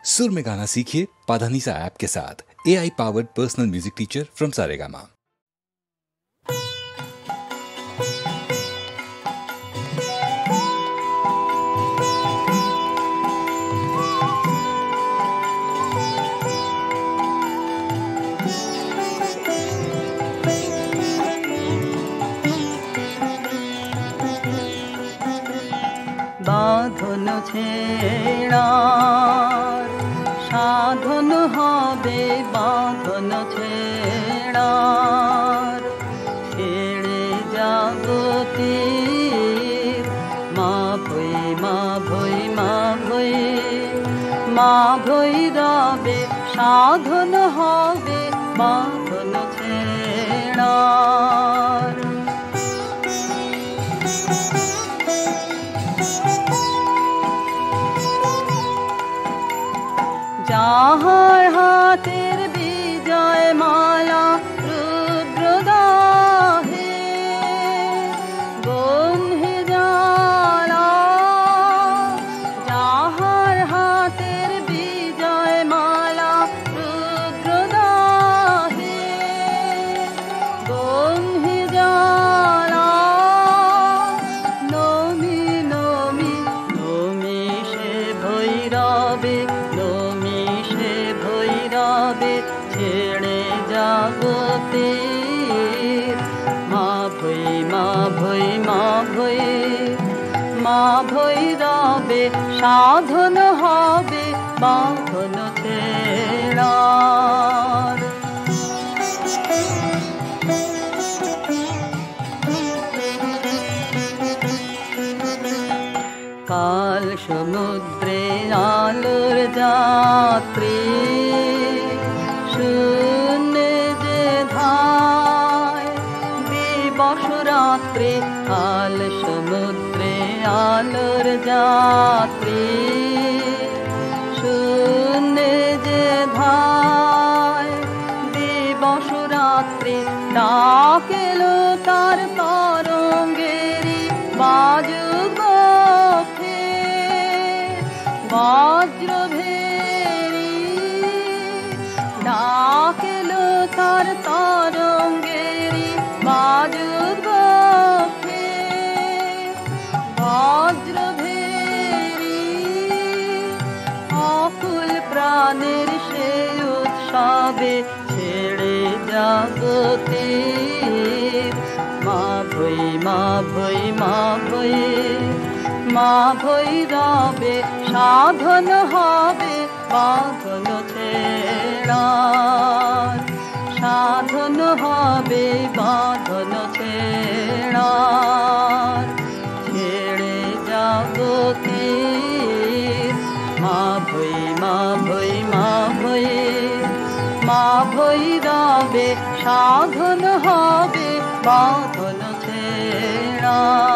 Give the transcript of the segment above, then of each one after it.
सुर में गाना सीखिए पाधानीसा ऐप के साथ। AI powered personal music teacher from Saregama. বাঁধন ছেড়ার সাধন হবে, বাঁধন ছেড়ার ছেড়ে জাগতির মা ভৈ মা ভৈ মা ভৈ মা ভৈ রবে, সাধন হবে বাঁধন ছেড়ার। যাহার হাতের বিজয় মালা রুদ্রদাহে গন্ধে জ্বালা, যাহার হাতের বিজয় মালা রুদ্রদাহে গন্ধে জ্বালা, নমি নমি নমি সে ভৈরবে, ছেড়ে জাগতির মা ভৈ মা ভৈ মা ভৈ মা ভৈ রবে, সাধন হবে বাঁধন ছেড়ার। কাল সমুদ্রে আলোর যাত্রী, শূন্যে যে ধায় দিবস রাত্রি, কাল সমুদ্রে আলোর যাত্রী, শূন্যে যে ধায় দিবস রাত্রি, ডাকেলো তার তরঙ্গেরি বাজুগোখে বজ্রভেরি, ডাকেলো তার তরঙ্গেরি বাজুগোখে বজ্রভেরি, অকুল প্রাণের সে উৎসবে ছেড়ে জাগতির মা ভৈ মা ভৈ মা ভৈ মা ভৈ রবে, সাধন হবে বাঁধন ছেড়ার, সাধন হবে বাঁধন ছেড়ার, ছেড়ে জাগতির মা ভৈ মা ভৈ মা ভৈ মা ভৈ রবে, সাধন হবে বাঁধন ছেড়ার।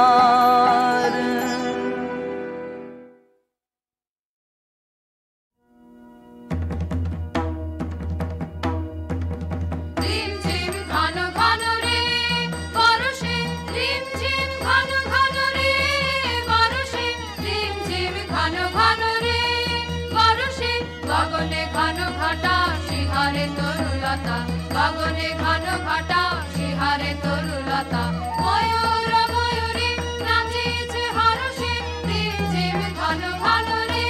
গগনে ঘন ঘটা শিহারে তরুলতা, গগনে ঘন ঘটা শিহারে তরুলতা, ময়ূর ময়ূরী নাচিছে হরষে, রিম ঝিম ঘন ঘন রে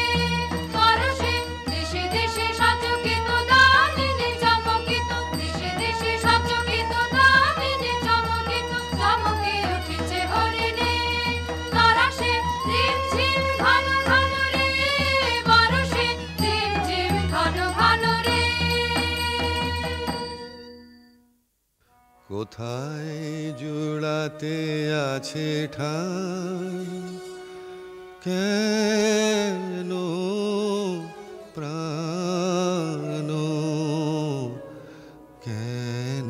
পরশে, দিশে দিশে সচকিত দামিনী চমকিত, দিশে দিশে সচকিত দামিনী চমকিত, চমকি উঠিছে হরিণে তরাসে, রিম ঝিম ঘন ঘন রে পরশে, রিম ঝিম ঘন ঘন রে। কোথায় জুড়াতে আছে ঠাই, কেন প্রাণ কেন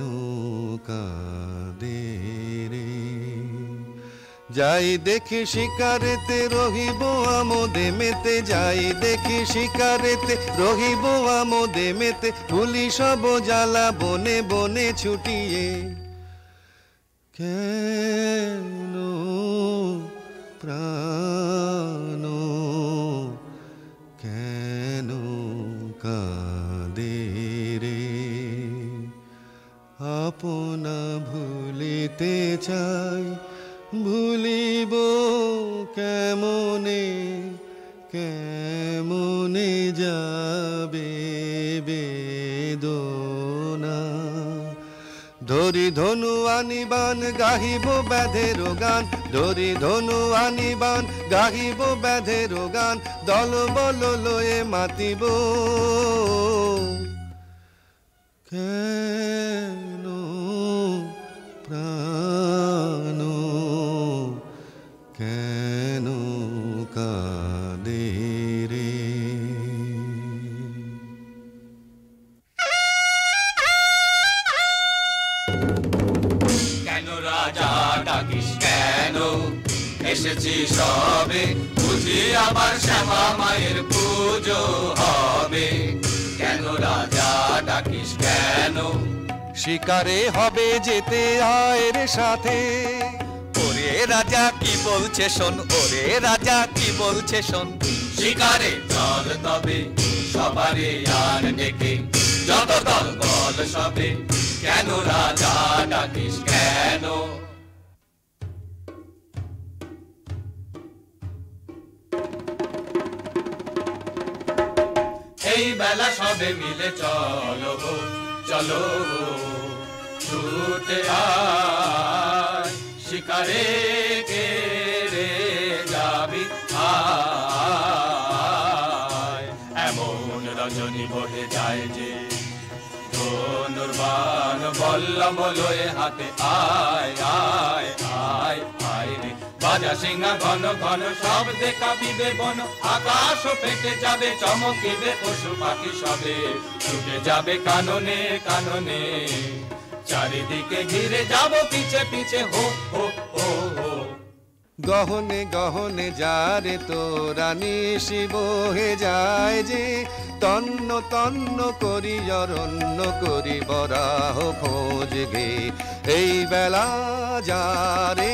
কাঁদে রে, যাই দেখি শিকারেতে রহিব আমোদে মেতে, যাই দেখি শিকারেতে রহিব আমোদে মেতে, ভুলি সব জ্বালা বনে বনে ছুটিয়ে, কেন প্রাণ কেন ধরি ধনু আনিবান গাহিব ব্যাধের গান, ধরি ধনু আনিবান গাহিব ব্যাধের গান, দল বল লয়ে মাতিব কেন প্রাণ কেন কাঁদে রে। কেন রাজা ডাকিস কেন, এসেছি সবে বুঝি আবার শ্যামা মায়ের পুজো হবে। কেন রাজা ডাকিস কেন, শিকারে হবে যেতে আয় রে সাথে। ওরে রাজা কি বলছে শোন, ওরে রাজা কি বলছে শোন। শিকারে চল তবে সবারে আর ডেকে, যত দল বল সবে। কেন রাজা ডাকিস কেন, এই বেলা সবে মিলে চলো চলো ছুটে আয়, শিকারে কে রে যাবি আয়। এমন রজনী বহে যায় যে ধনুর্বাণ বল্লম লয়ে হাতে, আয় আয় আয় আয় রে। বাজা সিংহা ঘন ঘন সব দেখাবিবে বন, আকাশ ফেটে যাবে চমকিবে পশু পাখি সবে। ছুটে যাবে কাননে কাননে, চারিদিকে ঘিরে যাব পিছে পিছে হো হো হো হো। গহনে গহনে যারে তোরা নিশি বহে যায় যে, তন্ন তন্ন করি অরণ্য করি বরাহ খোঁজ গে। এই বেলা যারে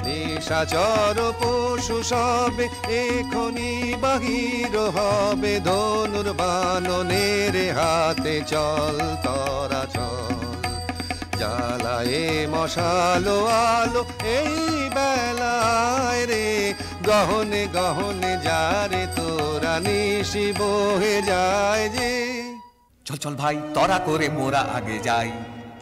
নিশাচর পশু সবে, এখনি বাহির হবে ধনুর্বাণনের হাতে। চল তোরা চল জ্বালায়ে মশালো আলো এই বেলায় রে। গহনে গহনে যারে তোরা নিশি বহে যায় যে। চল চল ভাই তরা করে মোরা আগে যাই,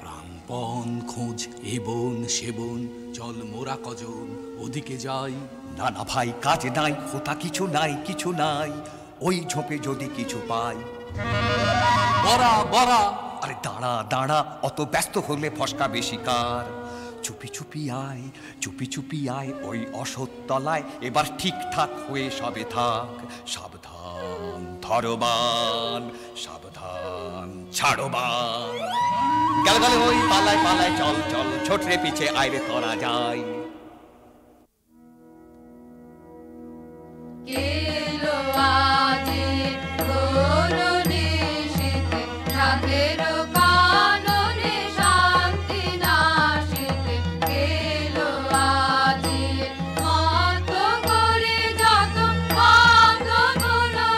প্রাণপণ খোঁজ এ বন সে বন, চল মোরা কজন ওদিকে যাই। না না ভাই কাজ নাই, হোতা কিছু নাই কিছু নাই, ওই ঝোপে যদি কিছু পাই। বরা বরা, আরে দাঁড়া দাঁড়া, অত ব্যস্ত হলে ফসকা বেশি কার। চুপি চুপি আয় চুপি চুপি আয় ওই অসতলায়, এবার ঠিকঠাক হয়ে সবে থাক। সাবধান ধরবান সাবধান ছাড়বান, গেল গেল ওই পালায় পালায় চল চল, ছোটরে পিছে আইরে তোরা যাই। কেলো আজি করুণী শীতে, রাতের কাননে শান্তি নাশিতে। কেলো আজি মত করে যত বাঁধন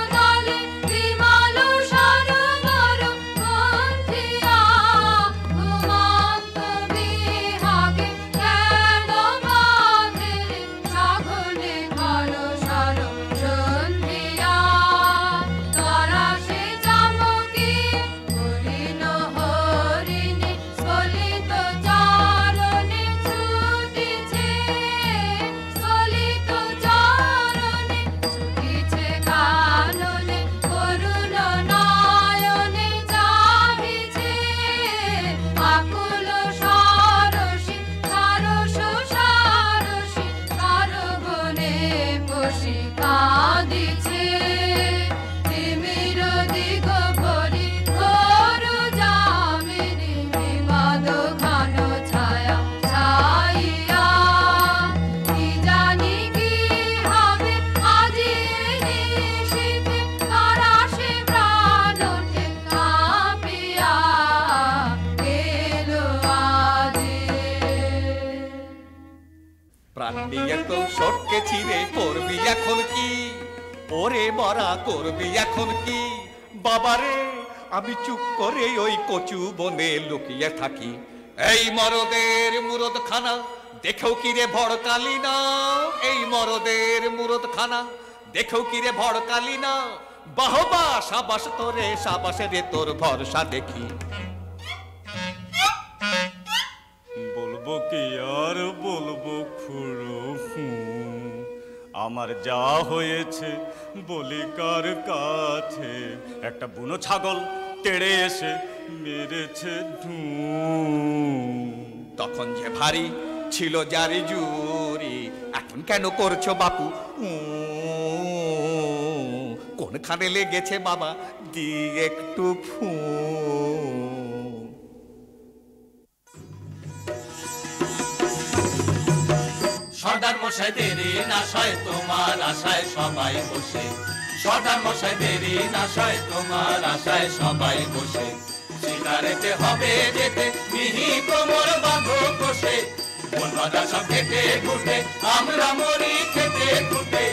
দলে, বিমালু সরোবর বন্ধিয়া ঘুমন্ত বিহাগে। কেন বাঁধে সাগরে ঘর সর সন্ধিয়া, তারা সে চামকি হরিণ হরিণী স্খলিত চারণে ছুটিছে, স্খলিত চারণে ছুটিছে কাননে, করুণ নয়নে চাহিছে আকুল সারসী। সারস সারসী সারবনে বসি কাঁদিছে, তিমির দিগ ভরি ঘোর যামিনী বিবাদ ঘন ছায়া ছাইয়া। কি জানি কি হবে আজি নিশীথে, তারা সে প্রাণ ওঠে কাঁপিয়া। এলো আজি প্রাণ নিয়ে তো সটকে ছিঁড়ে করবি এখন কি, ওরে মরা করবি এখন কি। বাবারে আমি চুপ করে ওই কচু বনে লুকিয়ে থাকি। এই মরদের মুরদ খানা দেখেও কি রে ভড়কালি না, এই মরদের মুরদ খানা দেখেও কি রে ভড়কালি না। বাহবা সাবাস তোরে সাবাস রে, তোর ভরসা দেখি। বলবো কি আর বলবো খুড়ো, আমার যা হয়েছে বলি কার কাছে। একটা বুনো ছাগল তেড়ে এসে মেরেছে তখন যে ভারী ছিল জারি জুরি, এখন কেন করছো বাপু কোনখানে লেগেছে বাবা দি একটু ফু। সর্দার মশাই দেরি না সয় তোমার আশায় সবাই বসে, সর্দার মশাই দেরি না সয় তোমার আশায় সবাই বসে। শিকারেতে হবে যেতে মিহি কোমর বাঁধো কষে, বন বাঁধা সব খেটে খুঁটে আমরা মরি খেটে খুঁটে।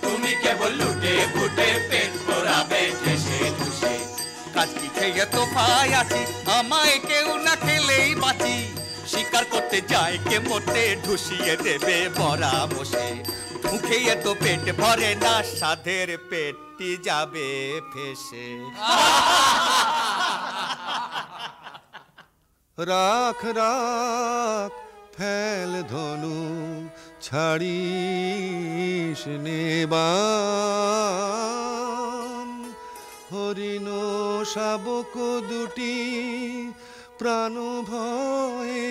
তুমি কেবল লুটে ফুটে পেট ভরাবে ঠেসে ঠুসে। কাজ কি খেয়ে তো পাই আছি, আমায় কেউ না খেলেই বাঁচি। শিকার করতে যায় কে মোটে ঢুসিয়ে দেবে বড়া বসে। মুখে তো পেট ভরে না, সাধের পেটটি যাবে ফেসে। রাখ রাখ ফেল ধনু ছাড়িস নেবান, হরিণ শাবক দুটি প্রাণ ভয়ে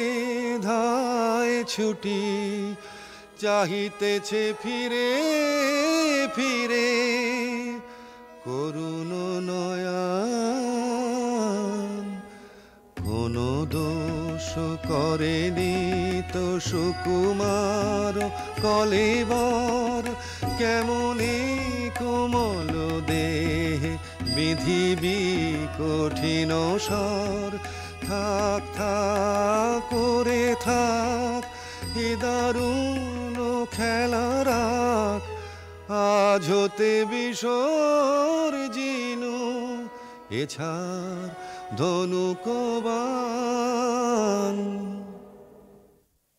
ধায় ছুটি। চাহিতেছে ফিরে ফিরে করুণ নয়ন, কোনো দোষ করেনি তো সুকুমার কলেবর। কেমনে কোমল দেহে বিধিবি কঠিন স্বর। থাক থাক করে থাক এ দারুণ খেলা রাখ, আজ হতে বিসর্জিনু এছাড় ধনুকবান।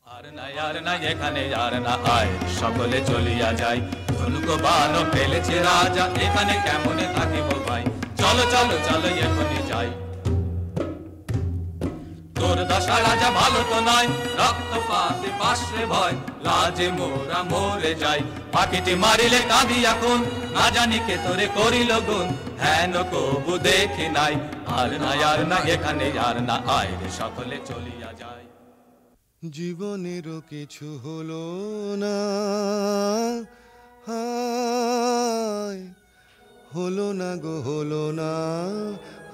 আর না এখানে আর না আয়, সকলে চলিয়া যাই। ধনুকবান ফেলেছে রাজা, এখানে কেমনে থাকিব ভাই। চলো চলো চলো এখনই যাই। তোর দশা রাজা ভালো তো নয়, রক্তপাতে পাশে ভয়। লাজে মোরা মরে যাই, পাখিটি মারিলে কাঁদি এখন। না জানি কে তোরে করিল গুণ, হেন কবু দেখি নাই। আর না এখানে আর না আয় রে, সকলে চলিয়া যায়। জীবনেরও কিছু হলো না, হায় হলো না গো হলো না,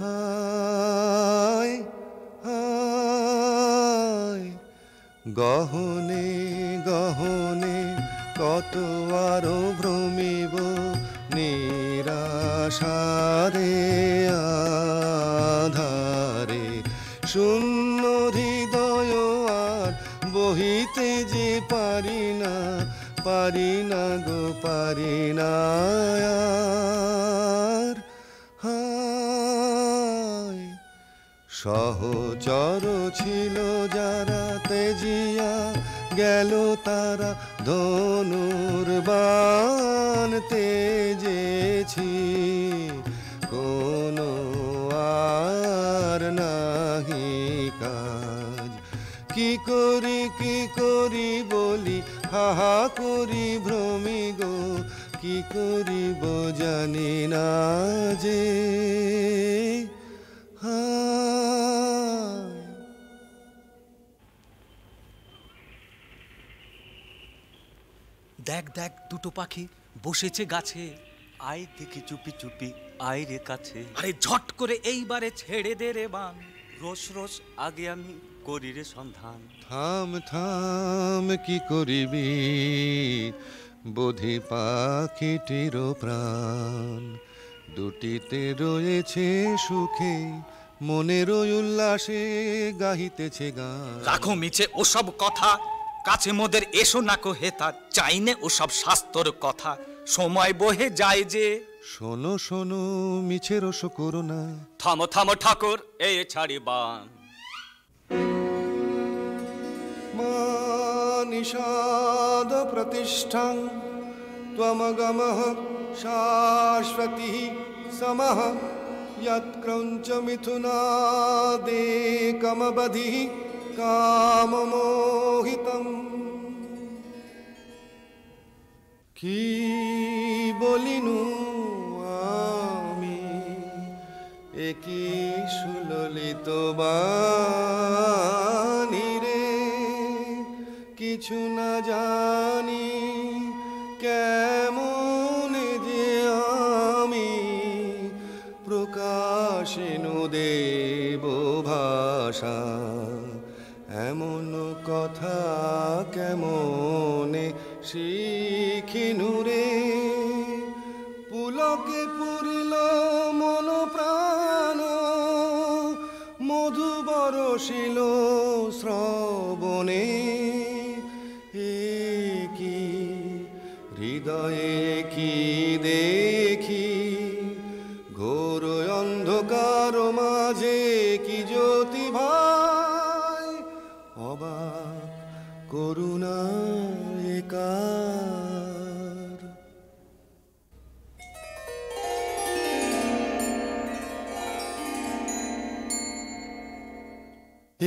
হায় হায়। গহনে গহনে কত আরো ভ্রমিব নিরাশারে আধারে। শূন্য হৃদয় আর বহিতে যে পারি না, পারি না গো পারি না আর। হায় সহচর ছিল যারা তেজিয়া গেল তারা, ধনুর্বাণ তেজেছি কোনো আর নাহি কাজ। কি করি বলি হাহা করি ভ্রমি গো, কি করিব জানি না যে। দেখ দেখ দুটো পাখি বসেছে গাছে, আয় দেখি চুপি চুপি আয় রে কাছে। আরে ঝট করে এইবারে ছেড়ে দে রে বান, রোজ রোজ আগে আমি করি রে সন্ধান। থাম থাম কি করিবি বোধি পাখিটির প্রাণ, দুটিতে রয়েছে সুখে মনের উল্লাসে গাহিতেছে গান। রাখো মিছে ওসব কথা, কাছে মোদের এসো না কো হেতা। চাইনে ওসব শাস্ত্র কথা, সময় বহে যায় যে। শোনো শোনো মিছে রস করো না, থামো থামো ঠাকুর এই ছাড়ি বান। নিষাদ প্রতিষ্ঠাং ত্বমগমঃ শাশ্বতিঃ সমঃ, यत्क्रौञ्च मिथुनादेकमबधिः কামমোহিতম। কি বলিনু আমি একি সুললিত বাণী রে, কিছু না জানি কেমন যে আমি প্রকাশিনু দেব ভাষা। এমন কথা কেমনে শিখিনু রে, পুলকে পুরিল মন প্রাণ, মধু বরষিল শ্রবণে। কি হৃদয়ে কি দেখি, ঘোর অন্ধকার মাঝে কি জ্যোতি ভাই, অবাক করুণা একার।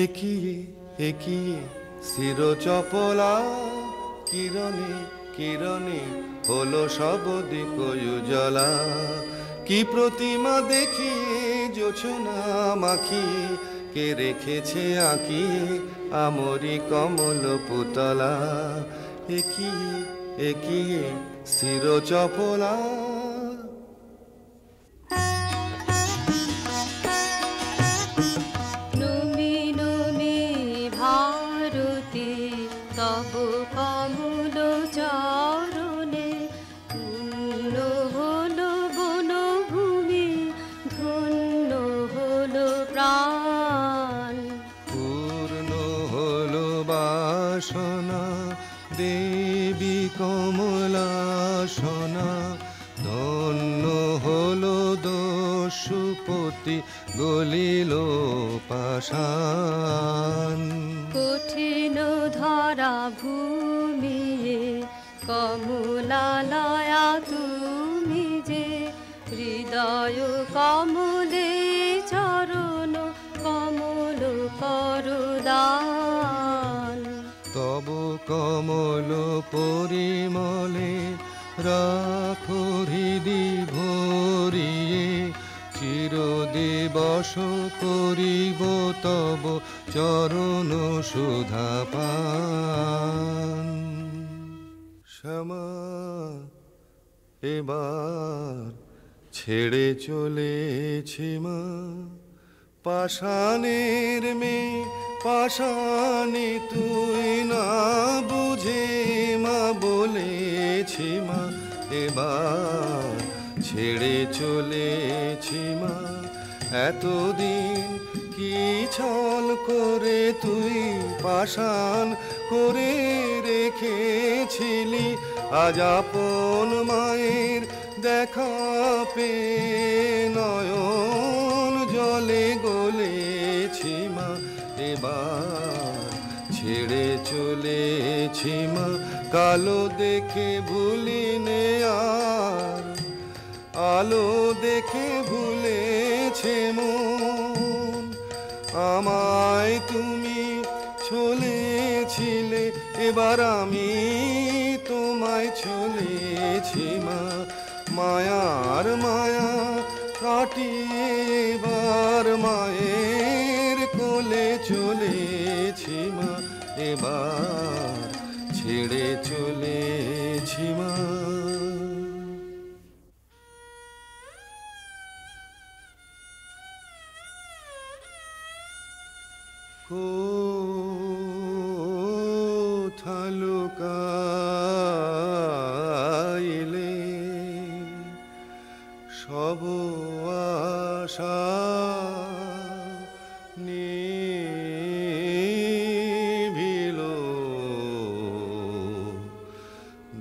একিয়ে একিয়ে শির চপলা, কিরণে কিরণে হলো সব দিক উজ্জ্বলা। কি প্রতিমা দেখিয়ে জোছনা মাখিয়ে, কে রেখেছে আঁকিয়ে আমরি কমল পুতলা। একিয়ে একিয়ে শির চপলা। নমি নমি ভারতী তব কমল চরণে, পূর্ণ হলো বনভূমি, ধন্য হলো প্রাণ। পূর্ণ হলো বাসনা দেবী কমলাসনা, ধন্য হলো দস্যুপতি গলিল পাষাণ। কঠিন ধরা ভূমিয়ে কমলালয়া তুমি যে, হৃদয় কমলে চরণ কমল করদান। তব কমল পরিমলে রাখো হৃদি ভরিয়ে, চিরদিবস করিব তব চরণ সুধা পান। শ্যামা এবার ছেড়ে চলেছি মা, পাষাণের মেয়ে পাষাণে তুই না বুঝে মা বলেছি মা। এবার ছেড়ে চলেছি মা, এতদিন কি ছল করে তুই পাষাণ করে রেখেছিলি। আজ আপন মায়ের দেখা পেয়ে নয়ন জলে গলেছি মা। এবার ছেড়ে চলেছি মা, কালো দেখে ভুলিনে আর, আলো দেখে ভুলেছে মন। আমায় তুমি ছলেছিলে, এবার আমি তোমায় ছলেছি মা। মায়ার মায়া কাটিয়ে এবার মায়ের কোলে চলেছি মা। এবার ছেড়ে চলেছি মা। কোথা লুকাইলে সব আশা নিভিল,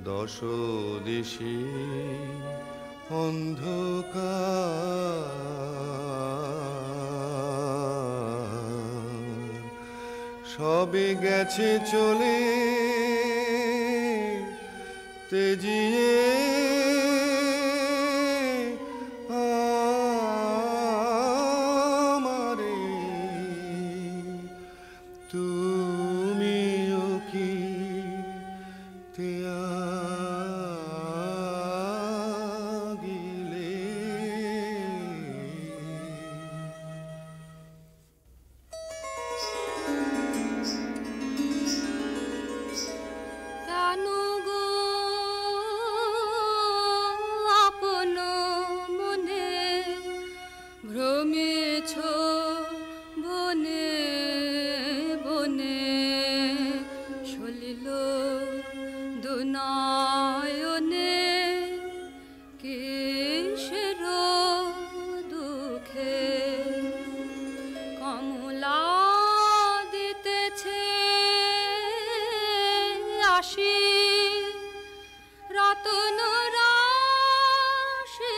দশ দিশি অন্ধকার, সবে গেছে চলে তেজিয়ে আমারে। তুই মুখে কমলা দিতেছে আসি রতন রাশি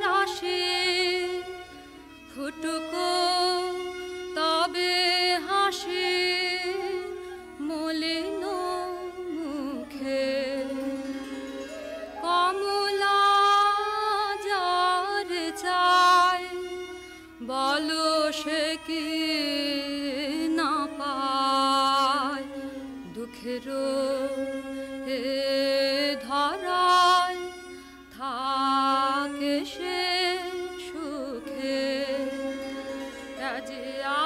রাশি ফুটুকো তবে হাসি মলিন মুখে কমলা যার চাই বলো সে কি না পায় দুঃখের এ ধরায় থাকে সে সুখে রাজিয়া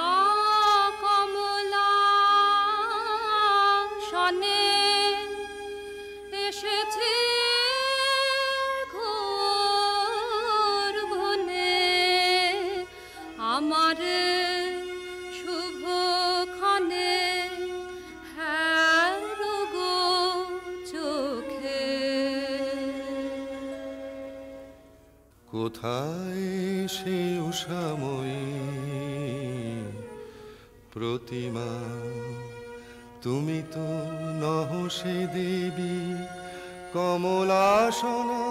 কমলা শনে এসেছে ঘোর বনে আমারে শুভ ক্ষণে হ্যারো গো চোখে। কোথায় সে উষাময়ী প্রতিমা তুমি তো নহ সে দেবী কমলাসনা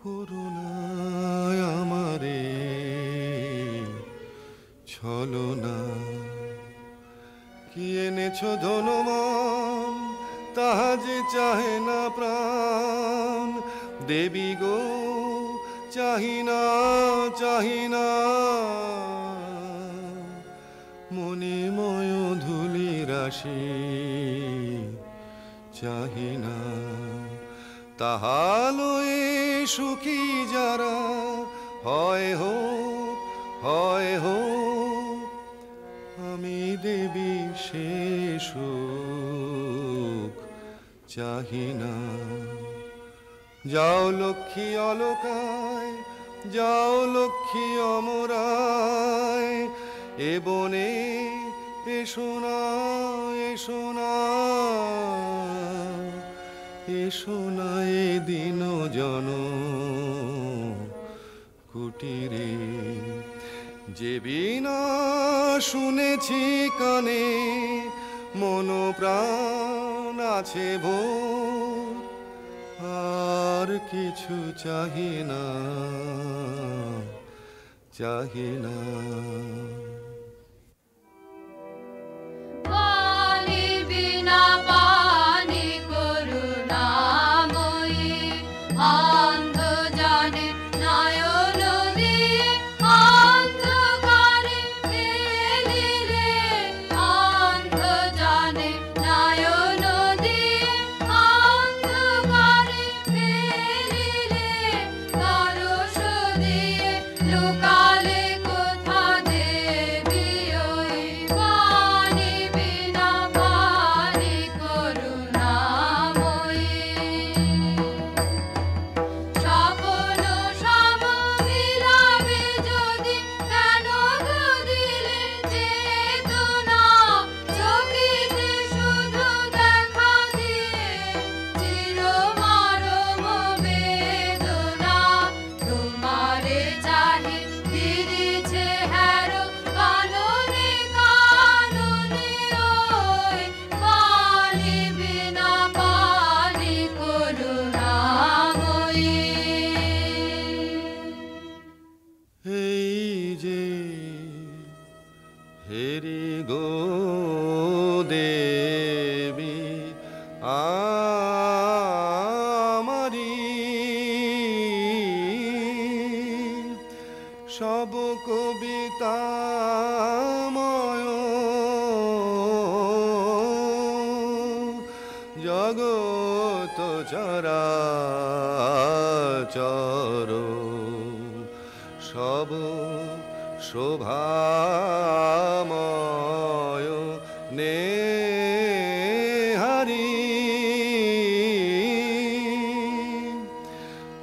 করুণায় আমারে ছলনা কি এনেছ ধনমান তাহা যে চাহে না প্রাণ দেবী গো চাহিনা চাহিনা মণিময় ধূলি রাশি চাহিনা তাহালয়ে সুখী যারা হয় হো আমি দেবী সে সুখ চাহিনা যাও লক্ষ্মী অলকায় যাও লক্ষ্মী অমরায় এ বনে এসো না এসো না এসো না এ দিন জন কুটিরে যে বিনা শুনেছি কানে মন প্রাণ আছে ভোর আর কিছু চাহি না চাহি না পানি বিনা পানি করুণাময়ী অন্ধ জানে নয়ন দিয়ে অন্ধকারে ফেলিলে অন্ধ জানে নয়ন দিয়ে অন্ধকারে ফেলিলে পরশ দিয়ে লুকালে কোথা দেবী ওই পানি বিনা পানি করুণাময়ী স্বপ্ন সম মিলাবে যদি কেন দিলে চেতনা চকিতে শুধু দেখা দিয়ে চির মরম বেদনা তোমারে চাহি ফিরিছে হ্যারো কাননে কাননে ওই পানি বিনা পানি করুণাময়ী। এই যে হেরি গো দেবী আমারি সব কবিতাময় জগত চরাচর সব শোভাময় নেহারি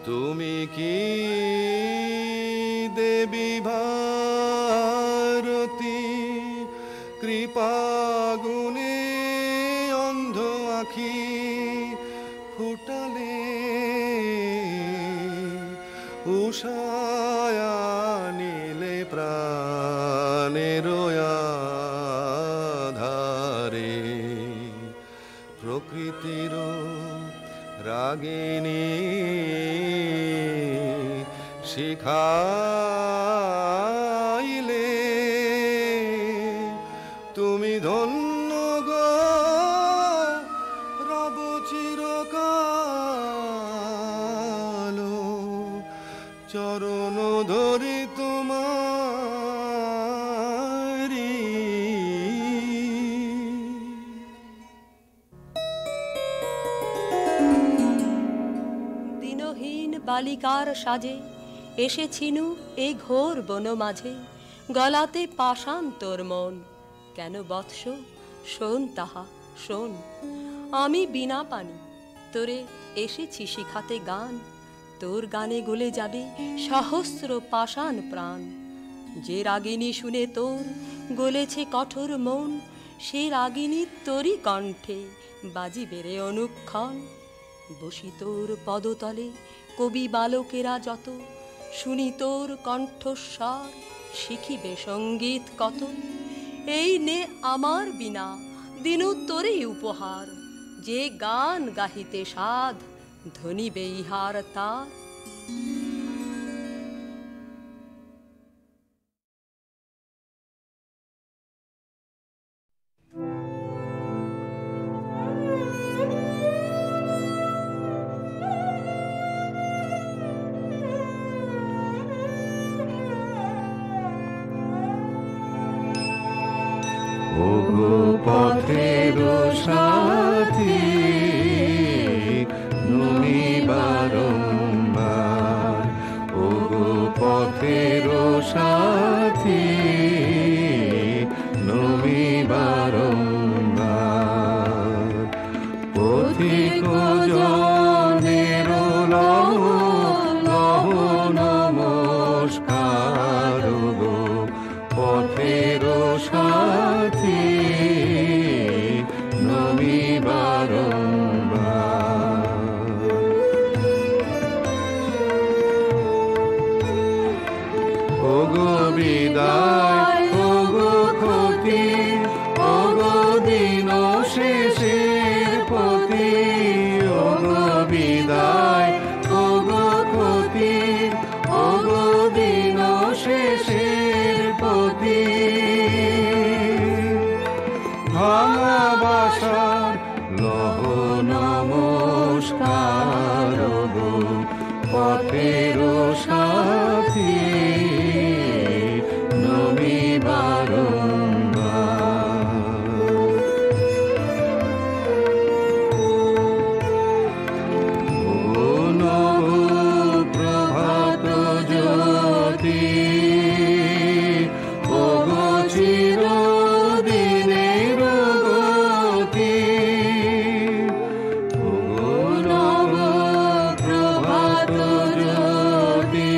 তুমি কি দেবী ভারতী কৃপাগুণে অন্ধ আখি ফুটালে ছায়া নীলে প্রাণের আধারে প্রকৃতির রাগিনী শিখাইলে তুমি ধন্য গো রব চিরকাল চরণ ধরি তোমারি। দিনহীন বালিকার সাজে এসেছিনু এই ঘোর বন মাঝে, গলাতে পাষাণ তোর মন। কেন বৎস শোন তাহা শোন, আমি বিনা পানি তোরে এসেছি শিখাতে গান। তোর গানে গলে যাবে সহস্র পাষাণ প্রাণ। যে রাগিনী শুনে তোর গলেছে কঠোর মন, সে রাগিনী তোরই কণ্ঠে বাজিবে রে অনুক্ষণ। বসি তোর পদতলে কবি বালকেরা যত, শুনি তোর কণ্ঠস্বর শিখিবে সঙ্গীত কত। এই নে আমার বিনা দিনু তোরই উপহার, যে গান গাহিতে সাধ ধ্বনিবে ইহার তার। ওগো পথের সাথী নমি বারম্বার, ওগো পথের সাথী নমি বারম্বার। পথিক জনের লহ লহ নমস্কার গো পথের সাথী নমি বারম্বার। ওগো বিদায় ওগো ক্ষতি, ওগো দিন শেষের পতি, ওগো বিদায় ওগো ক্ষতি, ওগো দিন শেষের পতি। ভালোবাসার লহ নমস্কার গো পথের সাথী নমি বারম্বার। ও নব প্রভাত জ্যোতি, ওগো চিরদিনের গতি, ওগো নব প্রভাত জ্যোতি,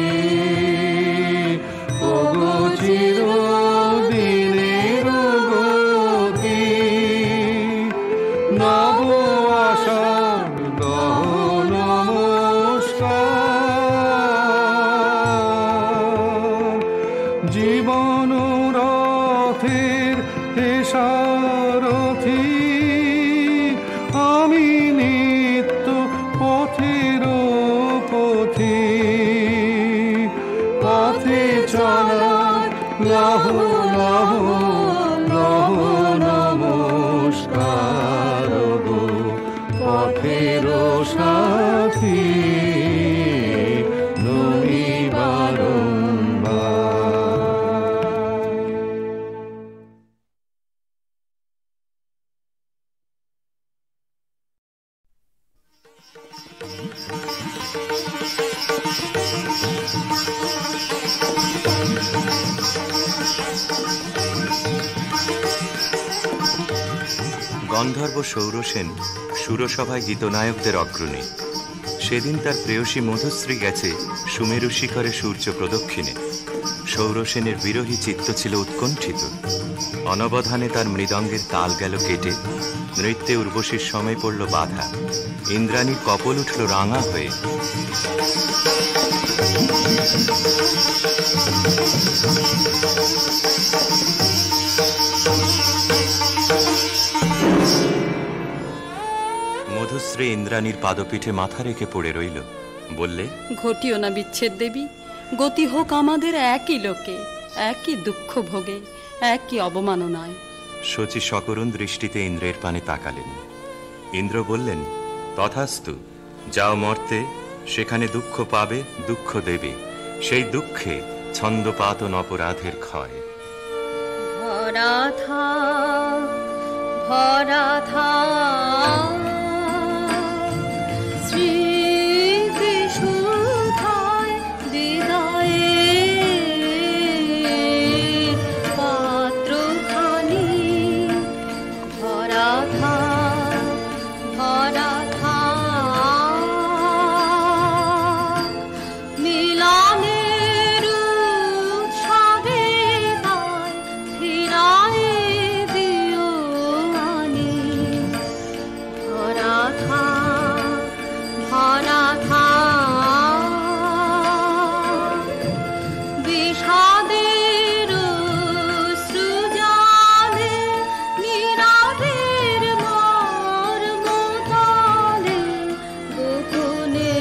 ওগো চিরদিনের গতি। নব আশার লহ নমস্কার। জীবন রথের হে সারথি, আমি নিত্য পথের পথি। পথে চলার লহ লহ লহ নমস্কার গো পথের সাথী নমি বারম্বার। গন্ধর্ব সৌরসেন সুরসভায় গীতনায়কদের অগ্রণী। সেদিন তার প্রেয়সী মধুশ্রী গেছে সুমেরু শিখরে সূর্য প্রদক্ষিণে। সৌরসেনের বিরহী চিত্ত ছিল উৎকণ্ঠিত। অনবধানে তার মৃদঙ্গের তাল গেল কেটে, নৃত্যে উর্বশীর সময় পড়ল বাধা। ইন্দ্রাণীর কপল উঠল রাঙা হয়ে। মধুশ্রী ইন্দ্রাণীর পাদপীঠে মাথা রেখে পড়ে রইল। বললে, ঘটিও না বিচ্ছেদ দেবী, গতি হোক আমাদের একই লোকে, একই দুঃখ ভোগে, একই অবমাননায়। শচী সকরুণ দৃষ্টিতে ইন্দ্রের পানে তাকালেন। ইন্দ্র বললেন, তথাস্তু, যাও মর্তে, সেখানে দুঃখ পাবে, দুঃখ দেবে, সেই দুঃখে ছন্দপাতন অপরাধের ক্ষয়। ভরা থাক, ভরা থাক স্মৃতিসুধায় হৃদয়ের পাত্রখানি। ভরা থাক, ভরা থাক মিলনের উৎসবে তাই ফিরায়ে দিও আনি। ভরা থাক, ভরা থাক বিষাদের সৃজনে নীরবের মর্মতলে গোপনে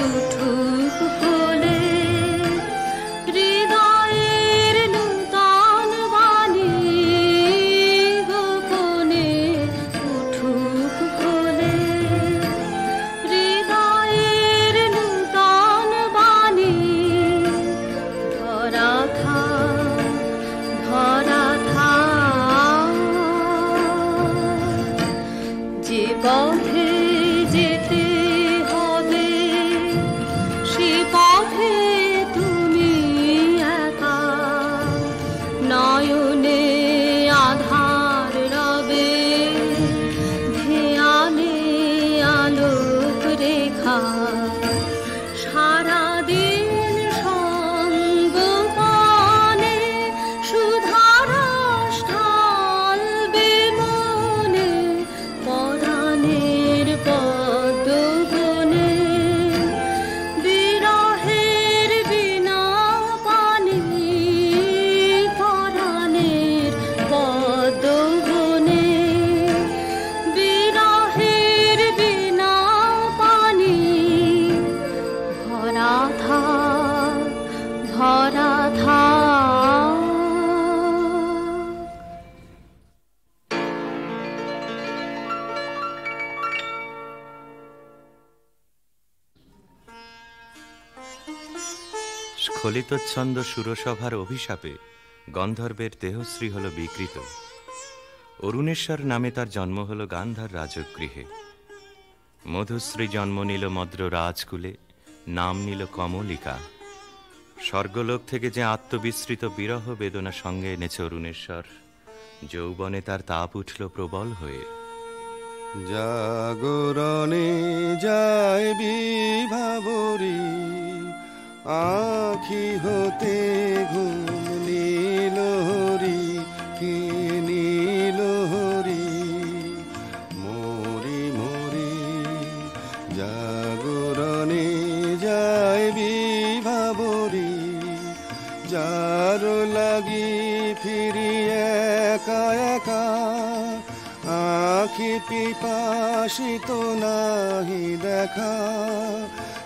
উঠুক কোলে হৃদয়ের নূতন বাণী। গোপনে উঠুক কোলে হৃদয়ের নূতন বাণী। ধরা থাক, ধরা থাক যে পথে যেতে হবে, সে পথে তুমি একা। নয়নে আধার রবে, ধ্যানে আলোক রেখা। সারাদিন সঙ্গপানে সুধারস ঢালবে মনে, পরাণের পদ্মবনে বিরহের বিনা পানি। পরাণের পদ্মবনে বিরহের বিনা পানি। ভরা থাক, ভরা থাক। স্খলিতচ্ছন্দ সুরসভার অভিশাপে গন্ধর্বের দেহশ্রী হল বিকৃত। অরুণেশ্বর নামে তার জন্ম হল গান্ধার রাজগৃহে। মধুশ্রী জন্ম নিল মদ্র রাজকুলে, নাম নিল কমলিকা। স্বর্গলোক থেকে যে আত্মবিস্মৃত বিরহ বেদনা সঙ্গে এনেছে অরুণেশ্বর, যৌবনে তার তাপ উঠল প্রবল হয়ে। জাগরণে যায় বিভাবরী, আখি হতে ঘুম নীল হরি। কি নীল হরি মরি মরি, জাগরণে যায় বিভাবরী। যার লাগি ফিরি একা একা, আখি পিপাসিত নাহি দেখা।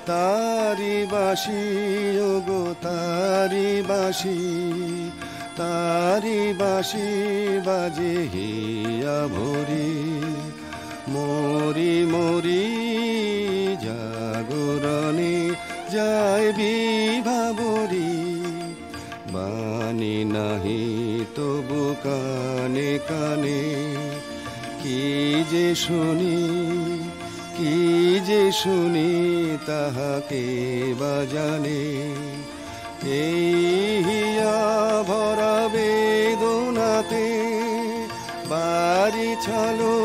তারি বাসি ওগো তারি বাসি, তারি বাসি বাজে হিয়া ভরি। মরি মরি, জাগরণে যায় বিভাবরী। বাণী নাহি তবু কানে কানে, কি যে শুনি, কি যে শুনি তাহাকে বাজানে। এই হিয়া ভরা বেদনাতে বাড়ি ছালো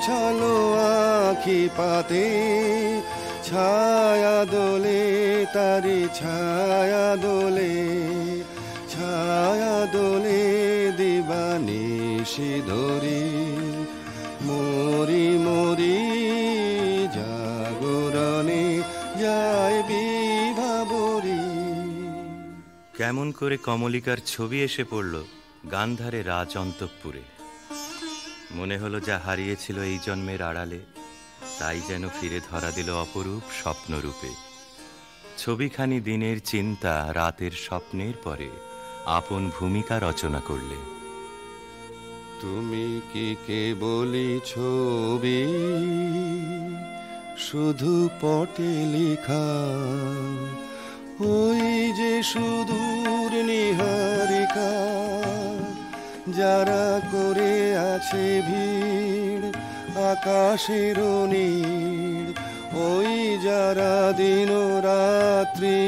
ছালো আখি পাতে। ছায়া দোলে তারি ছায়া দোলে, বাঁশি ধরি মরি মরি জাগরণে যায় বিভাবরী। কেমন করে কমলিকার ছবি এসে পড়ল গান্ধারে রাজ অন্তঃপুরে। মনে হলো যা হারিয়েছিল এই জন্মের আড়ালে তাই যেন ফিরে ধরা দিল অপরূপ স্বপ্নরূপে। ছবিখানি দিনের চিন্তা রাতের স্বপ্নের পরে আপন ভূমিকা রচনা করলে। তুমি কি কেবলই ছবি শুধু পটে লেখা, ওই যে সুদূর নিহারিকা যারা করে আছে ভিড় আকাশের নীড়, ওই যারা দিন রাত্রি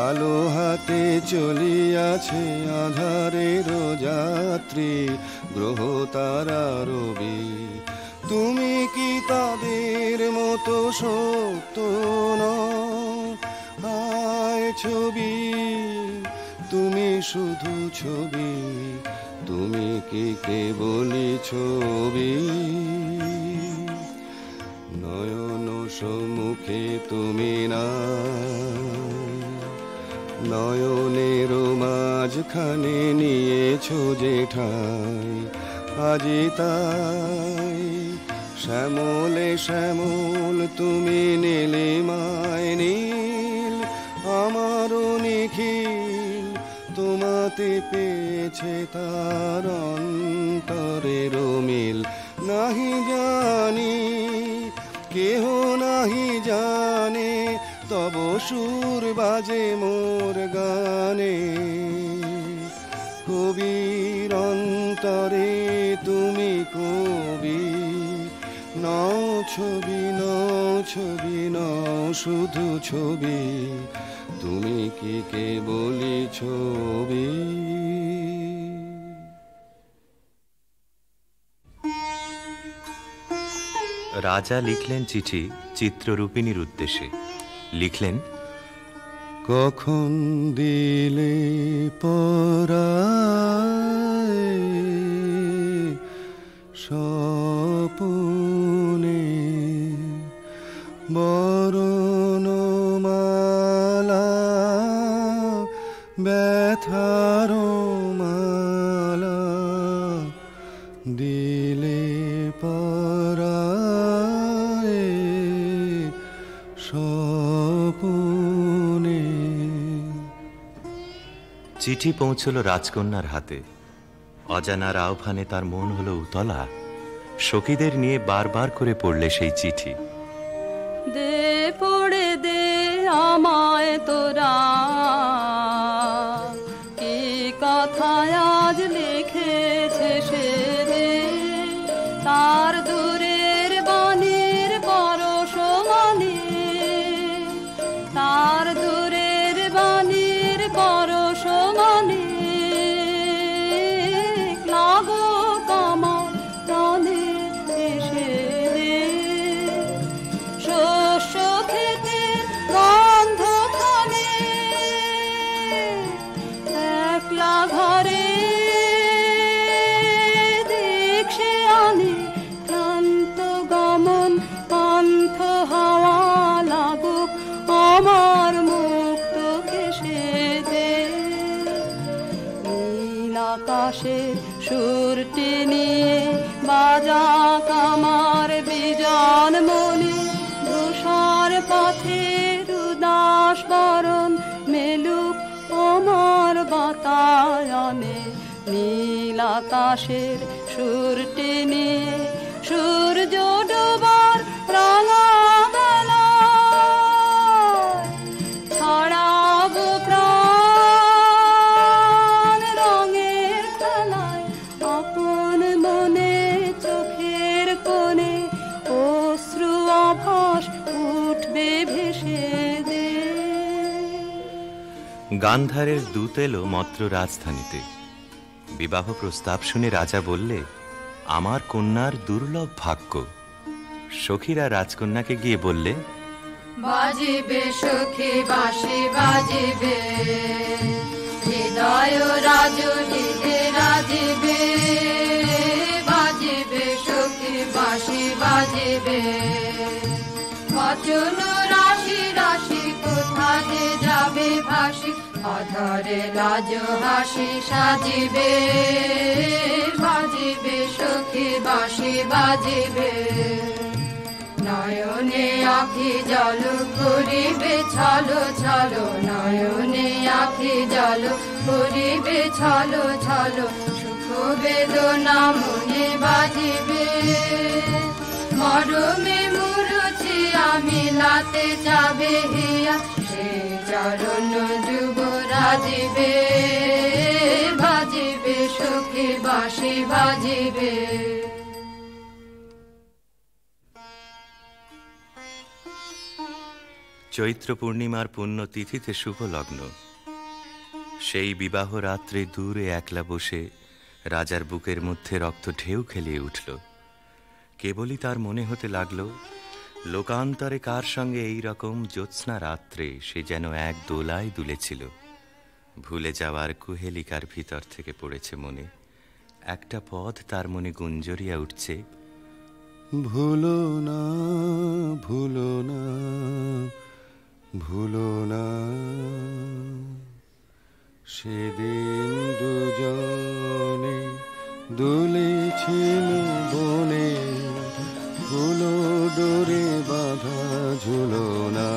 আলো হাতে চলিয়াছে আধারের যাত্রী গ্রহ তারা রবি। তুমি কি তাদের মতো সত্য নয় ছবি, তুমি শুধু ছবি, তুমি কি কেবলই ছবি। নয়ন সম্মুখে তুমি না, নয়নের মাঝখানে নিয়েছো যে ঠাই, আজি তাই শ্যামলে শ্যামল তুমি নীলিমায় নীল, আমারও নিখিল তোমাতে পেয়েছে তার অন্তরের মিল। নাহি জানি কেহ নাহি জানে তব সুর বাজে মোর গানে, কবির অন্তরে তুমি কবি। নও ছবি নও ছবি নও শুধু ছবি, তুমি কি কেবলই ছবি। রাজা লিখলেন চিঠি চিত্ররূপিণীর উদ্দেশ্যে। লিখলেন, কখন দিলে পরায় স্বপনে বরণমালা ব্যথার মালা, দিলে পরায় স্বপনে। চিঠি পৌঁছল রাজকন্যার হাতে। অজানার আহ্বানে তার মন হলো উতলা। সখীদের নিয়ে বারবার করে পড়লে সেই চিঠি। দে পড়ে দে আমায় তোরা, কি কথায় আজ লিখেছে সে দে, তার দূরের বাণীর পরশ মানে, তার দূরের বাণীর পরশ মানে, লাগো কামার প্রাণে এসে দে, শস্য খেতে গন্ধ খানে, একলা ঘরে দেখছে আনে, ক্লান্ত গমন পান্থ হাওয়া লাগুক আমার মুক্ত কেশে দে, নীল আকাশের সুরটি নিয়ে বাজা কামার বিজন মনে, ধূসর পথের উদাস বরণ মেলুক আমার বাতায়নে, নীল আকাশের সুরটি নিয়ে সূর্য ডোবার রাঙা বেলায় ছড়াবো প্রাণ রঙের খেলায়, আপন মনে চোখের কোণে অশ্রু আভাস উঠবে ভেসে দে। গান্ধারের দূত এলো মত্র রাজধানীতে। বিবাহ প্রস্তাব শুনে রাজা বললে, আমার কন্যার দুর্লভ ভাগ্য। সখীরা রাজকন্যাকে গিয়ে বললে, বাজিবে সখী বাঁশি বাজিবে, হৃদয় রাজনীতি বাজিবে বচন রাশি রাশি কোথা যে যাবে ভাসি অধরে লাজ হাসি সাজিবে বাজিবে সখী বাঁশি বাজিবে নয়নে আখি জল করিবে ছলো ছলো নয়নে আখি জল করিবে ছলো ছলো সুখ বেদনা মনে বাজিবে মরমে মুরুছি আমি লাতে যাবে হিয়া সে চরণ যুব রাজিবে বাজিবে সখী বাঁশি বাজিবে চৈত্র পূর্ণিমার পুণ্য তিথিতে শুভ লগ্ন। সেই বিবাহ রাত্রে দূরে একলা বসে রাজার বুকের মধ্যে রক্ত ঢেউ খেলিয়ে উঠল। কেবলই তার মনে হতে লাগল লোকান্তরে কার সঙ্গে এই রকম জ্যোৎস্না রাত্রে সে যেন এক দোলায় দুলেছিল। ভুলে যাওয়ার কুহেলিকার ভিতর থেকে পড়েছে মনে একটা পদ, তার মনে গুঞ্জরিয়া উঠছে, ভুলো না ভুলো না ভুলো না সেদিন দুজনে দুলেছিল বনে ফুলো ডোরে বাঁধা ঝুলো না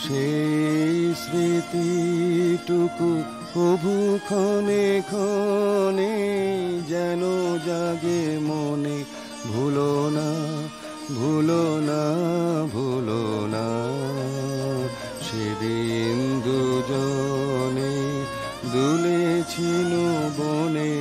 সেই স্মৃতিটুকু প্রভু ক্ষণে ক্ষণে যেন জাগে মনে ভুলো না ভুলো না ভুলো না সেদিন দুজনে দুলেছিল বনে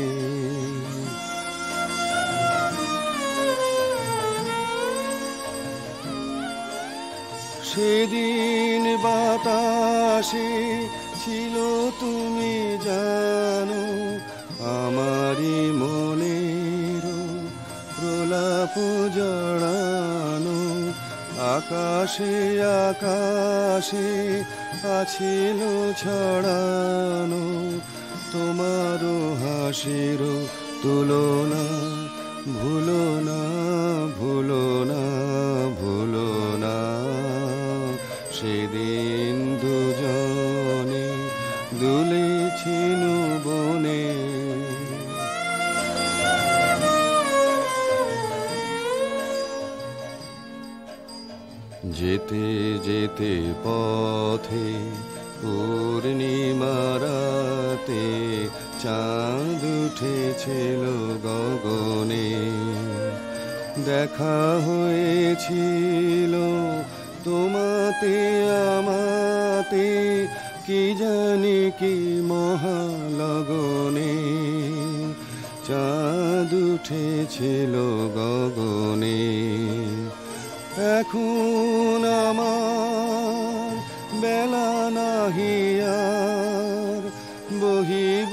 সেদিন বাতাসে ছিল তুমি জানো আমারি মনের প্রলাপ জড়ানো আকাশে আকাশে আছিল ছড়ানো তোমারও হাসির তুলনা ভুলো না ভুলো না ভুলো না সেদিন দুজনে দুলেছিল বনে যেতে যেতে পথে পূর্ণিমারাতে চাঁদ উঠেছিল গগনে দেখা হয়েছিল তোমাতে আমাতে কি জানি কি মহালগনে চাঁদ উঠেছিল গগনে এখন আমার বেলা নাহি আর বহিব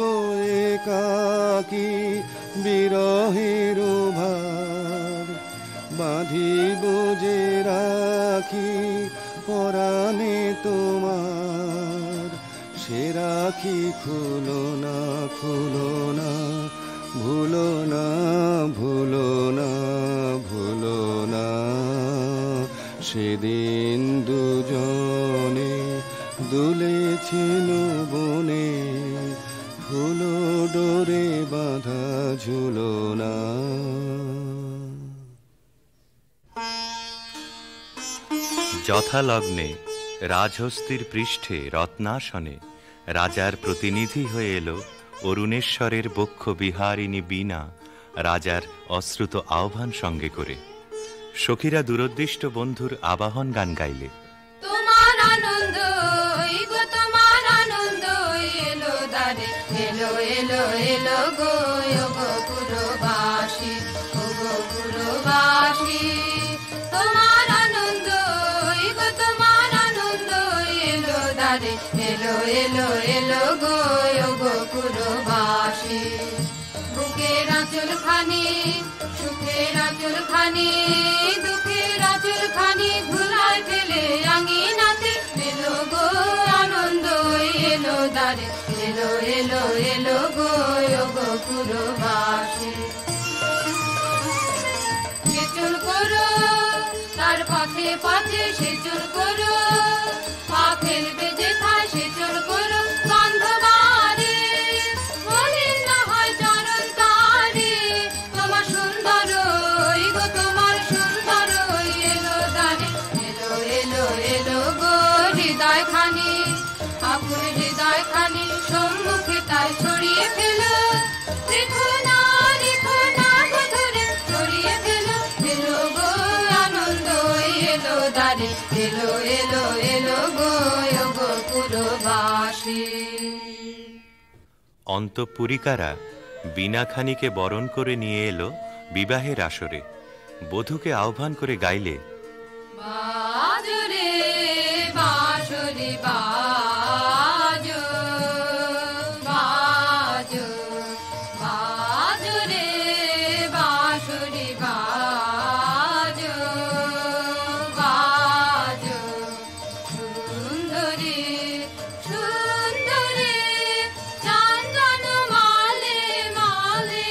একাকী বিরহের ভার বাঁধিব যে রাখি পরাণে তোমার সে রাখি খুলো না খুলো না ভুলো না ভুলো না ভুলো না সেদিন দুজনে দুলেছিল বনে ফুলো ডোরে বাঁধা ঝুলো না যথালগ্নে রাজহস্তির পৃষ্ঠে রত্নাসনে রাজার প্রতিনিধি হয়ে এলো অরুণেশ্বরের বক্ষ বিহারিণী বীণা রাজার অশ্রুত আহ্বান সঙ্গে করে। সখীরা দূরদৃষ্ট বন্ধুর আবাহন গান গাইলে, তোমার আনন্দ তোমার আনন্দ এলো দারে এলো এলো এলো গো পুরবাসী গো পুরবাসী তোমার আনন্দ তোমার আনন্দ এলো দারে এলো এলো এলো গো পুরবাসী বুকের আঁচল খানি সুখের আঁচল খানি দুঃখের আঁচল খানি ধুলায় ফেলে আঙিনাতে এলো গো আনন্দ এলো দারে এলো এলো এলো গো পুরবাসী পথে সেচন করো, পা ফেলবে যেথায় সেচন করো, গন্ধ বাড়ে মলিন না হয় চরণ তারে। তোমার সুন্দর গো তোমার সুন্দর এলো দ্বারে, এলো এলো এলো গো হৃদয় খানি, আকুল হৃদয় খানি সম্মুখে তাই ছড়িয়ে ফেলো। রেখো না গো ধরে ছড়িয়ে ফেলো, এলো গো আনন্দ এলো দ্বারে, এলো এলো এলো গো পুরবাসী। অন্তঃপুরিকারা বীণাখানিকে বরণ করে নিয়ে এলো বিবাহের আসরে। বধূকে আহ্বান করে গাইলে, বাজো রে বাঁশরি বাজো, বাজো বাজো রে বাঁশরি বাজো, বাজো সুন্দরী সুন্দরী চন্দন মালে মালে,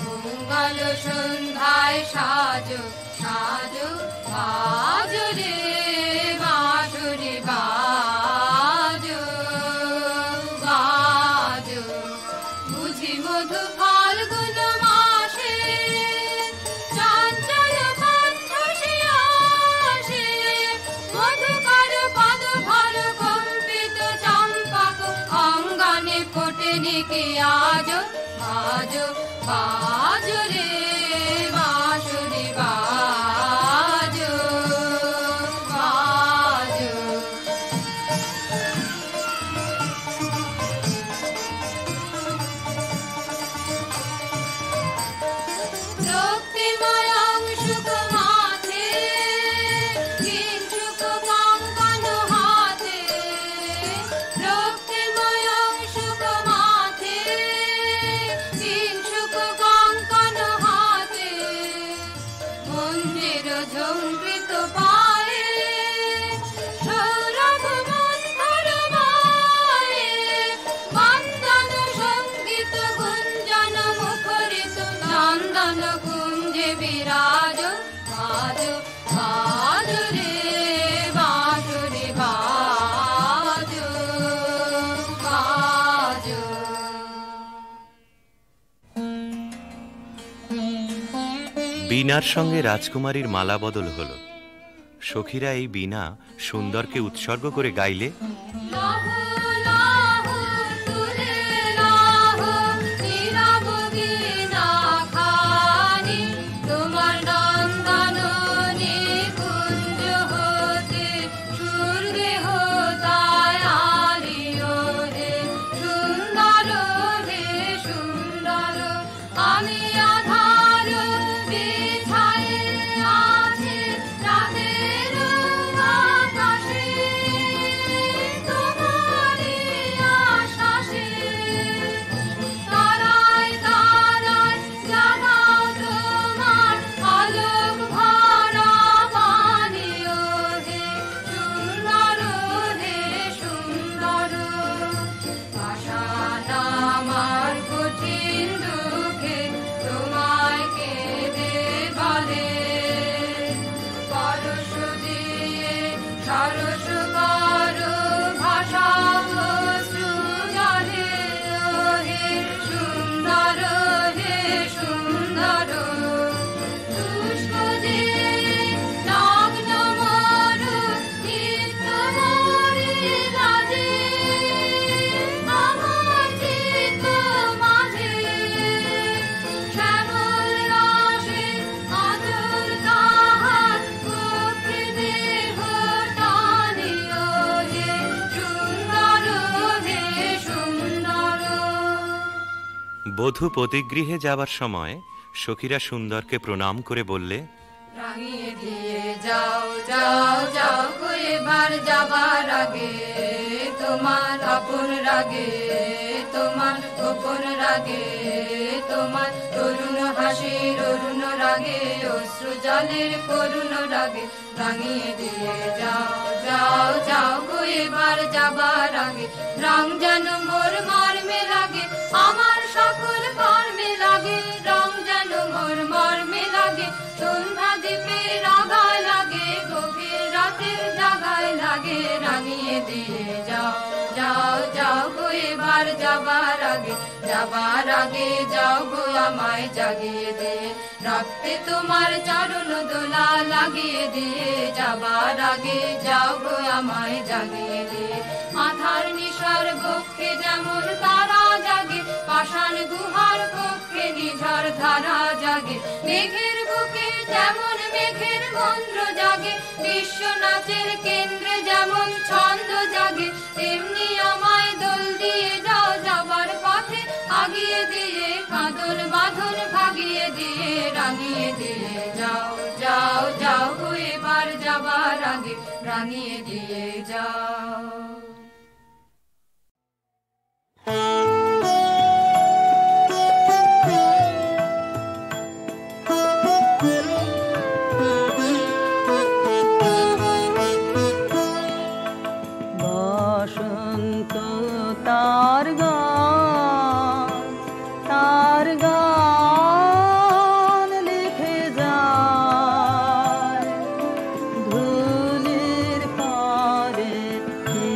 মঙ্গল সন্ধ্যায় সাজো সাজো, বাজো রে বাঁশরি বাজো, বাজো বুঝি মধু ফাল্গুন মাসে, চঞ্চল কণ্ঠ সে আসে, মধুকর পদ ভর কম্পিত চম্পক অঙ্গনে ফোটেনি কি আজো, বাজো বাজো রে বাঁশরি বাজো, বাজো রক্তিময় অংশুক মাথে, কিঞ্চুক কঙ্কণ হাতে, রক্তিময় অংশুক মাথে, কিঞ্চুক কঙ্কণ হাতে, মন্দির ঝঙ্কৃত পায়ে, সৌরভ মন্থর মায়ে, বন্দন সঙ্গীত গুঞ্জন মুখরিত, নন্দন কুঞ্জে বিরাজ, বাজো বাজো রে বাঁশরি বাজো, বাজো। বীণার সঙ্গে রাজকুমারীর মালা বদল হলো। সখীরা এই বীণা সুন্দরকে উৎসর্গ করে গাইলে, লাহো লাহো তুলে লাহো নীরব বীণা খানি, তোমার নন্দন নিকুঞ্জ হতে সুরদেহ তাই আলিও হে সুন্দর, হে সুন্দর আমি আধার বিছায়ে আছে রাতের আকাশে, তোমারই আশ্বাসে তারায় তারায় জাগাও তোমার আলোক ভরা বাণীও, হে সুন্দর, হে সুন্দর পাষাণ আমার কঠিন দুঃখে তোমায় কেঁদে বলে, পরশ দিয়ে সরস করো ভাষা অশ্রু জলে, হে সুন্দর, হে সুন্দর শুষ্ক যে নগ্ন মরু নিত্য মরি রাজে, আমার চিত্ত মাঝে শ্যামল রাশে আচল তাহার কক্ষে দেহ টানিও, হে সুন্দর, হে সুন্দর। বধূ পতিগৃহে যাবার সময় সখীরা সুন্দরকে প্রণাম করে বললে, রাঙিয়ে দিয়ে যাও যাও যাও গো এবার যাবার আগে, তোমার আপন রাগে, তোমার গোপন রাগে, তোমার তরুণ হাসির অরুণ রাগে, অশ্রু জলের করুণ রাগে, রাঙিয়ে দিয়ে যাও যাও যাও গো এবার যাবার আগে, রং যেন মোর মর্মে লাগে, আমার সকল কর্মে লাগে, রং যেন মোর মর্মে লাগে, সন্ধ্যা দ্বীপের আগায় লাগে, রাঙিয়ে দিয়ে যাও যাও যাও গো এবার যাবার আগে যাও গো আমায় জাগিয়ে দিয়ে রাখতে তোমার চরণ দোলা লাগিয়ে দিয়ে যাবার আগে যাও গো আমায় জাগিয়ে দিয়ে আধার নিশার বক্ষে যেমন তারা জাগে পাষাণ গুহার কক্ষে নিঝড় ধারা জাগে মেঘের বুকে যেমন মেঘের মন্ত্র জাগে বিশ্ব নাচের কেন্দ্রে যেমন ছন্দ জাগে তেমনি আমায় দোল দিয়ে যাও যাবার পথে আগিয়ে দিয়ে কাঁদন বাঁধন ভাগিয়ে দিয়ে রাঙিয়ে দিয়ে যাও যাও যাও গো এবার যাবার আগে রাঙিয়ে দিয়ে যাও। বসন্ত তার গান লিখে যায় ধুলির পারে কি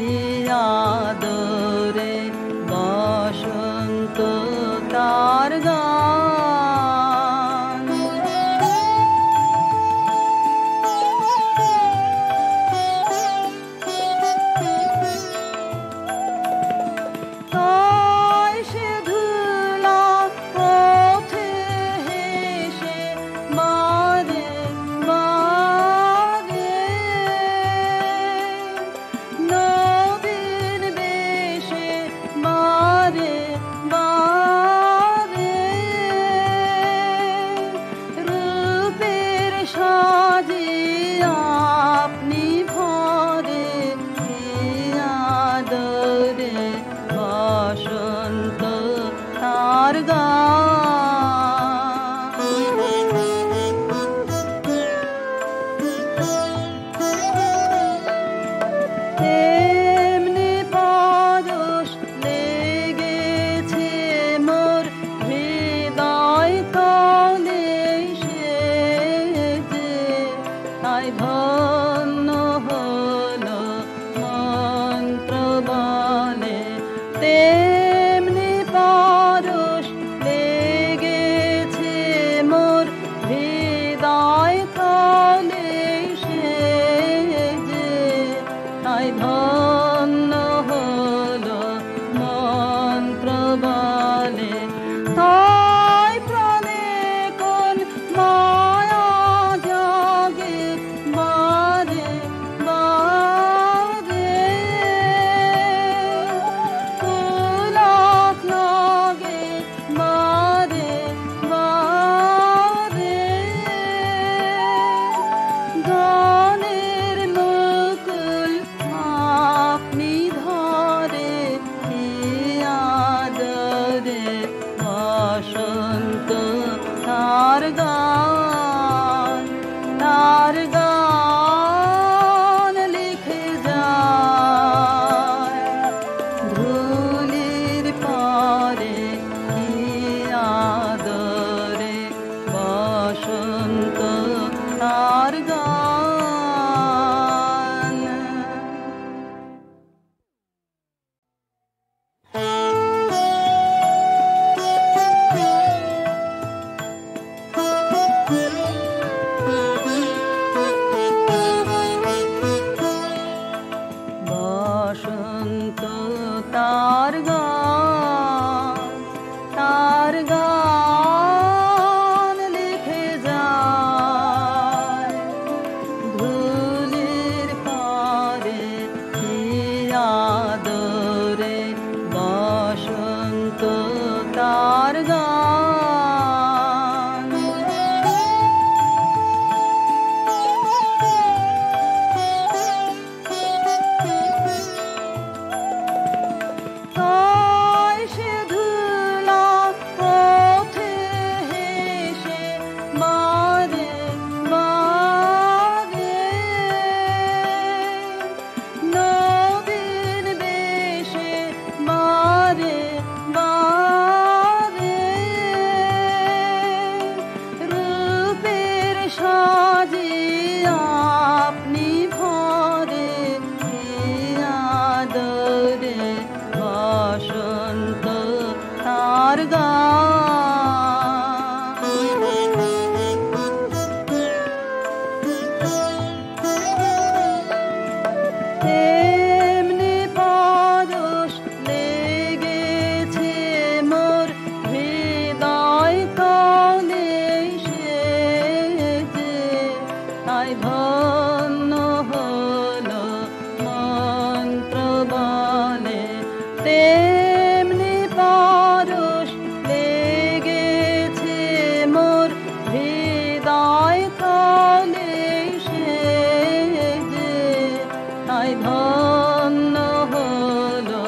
তাই ধন্য হলো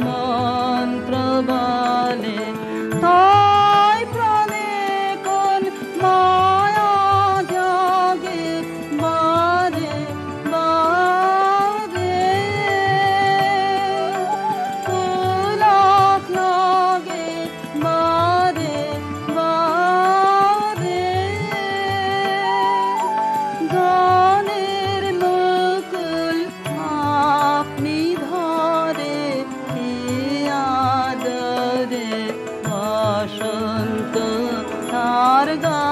মন্ত্র বলে তাই প্রাণে কোন মায়া জাগে বারে বারে পুলক লাগে বারে বারে গানের মুকুল আপনি ধরে হে আদরে বসন্ত তার গা